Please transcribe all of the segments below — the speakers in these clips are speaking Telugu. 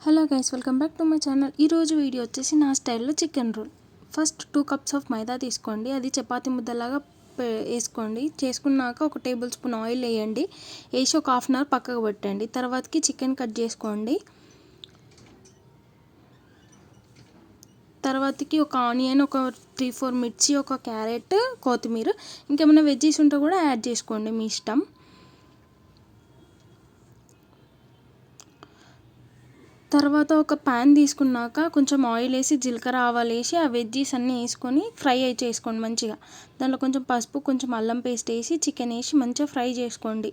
Hello guys, welcome back to my channel. ఈరోజు వీడియో వచ్చేసి నా స్టైల్లో chicken roll. First 2 cups of maida తీసుకోండి. అది చపాతీ ముద్దలాగా వేసుకోండి. చేసుకున్నాక ఒక టేబుల్ స్పూన్ ఆయిల్ వేయండి. వేసి ఒక హాఫ్ అన్ అవర్ పక్కకు పెట్టండి. తర్వాతకి చికెన్ కట్ చేసుకోండి. తర్వాతకి ఒక ఆనియన్, ఒక 3-4 మిర్చి, ఒక క్యారెట్, కొత్తిమీర, ఇంకేమైనా వెజ్జీస్ ఉంటే కూడా యాడ్ చేసుకోండి, మీ ఇష్టం. తర్వాత ఒక ప్యాన్ తీసుకున్నాక కొంచెం ఆయిల్ వేసి జీలకర్ర ఆవాలు వేసి ఆ వెజ్జీస్ అన్నీ వేసుకొని ఫ్రై చేసుకోండి మంచిగా. దాంట్లో కొంచెం పసుపు, కొంచెం అల్లం పేస్ట్ వేసి చికెన్ వేసి మంచిగా ఫ్రై చేసుకోండి.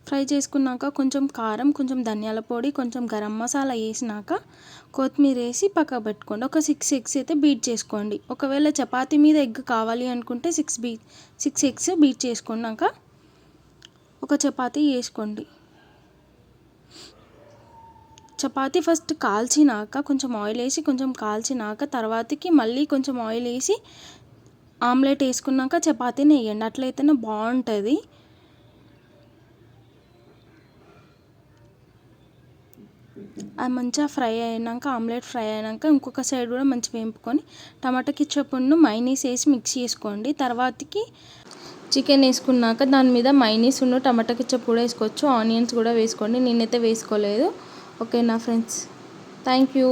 ఫ్రై చేసుకున్నాక కొంచెం కారం, కొంచెం ధనియాల పొడి, కొంచెం గరం మసాలా వేసినాక కొత్తిమీర వేసి పక్కకు పెట్టుకోండి. ఒక 6 ఎగ్స్ అయితే బీట్ చేసుకోండి. ఒకవేళ చపాతీ మీద ఎగ్ కావాలి అనుకుంటే 6 ఎగ్స్ బీట్ చేసుకున్నాక ఒక చపాతీ వేసుకోండి. చపాతీ ఫస్ట్ కాల్చినాక కొంచెం ఆయిల్ వేసి కొంచెం కాల్చినాక తర్వాతకి మళ్ళీ కొంచెం ఆయిల్ వేసి ఆమ్లెట్ వేసుకున్నాక చపాతీని వేయండి. అట్లయితేనే బాగుంటుంది. అది మంచిగా ఫ్రై అయినాక, ఆమ్లెట్ ఫ్రై అయినాక ఇంకొక సైడ్ కూడా మంచిగా వేపుకొని టమాటా కెచప్ను మైనీస్ వేసి మిక్స్ చేసుకోండి. తర్వాతకి చికెన్ వేసుకున్నాక దాని మీద మైనీస్ టమాటా కెచప్ కూడా వేసుకోవచ్చు. ఆనియన్స్ కూడా వేసుకోండి. నేనైతే వేసుకోలేదు. ఓకేనా ఫ్రెండ్స్, థ్యాంక్ యూ.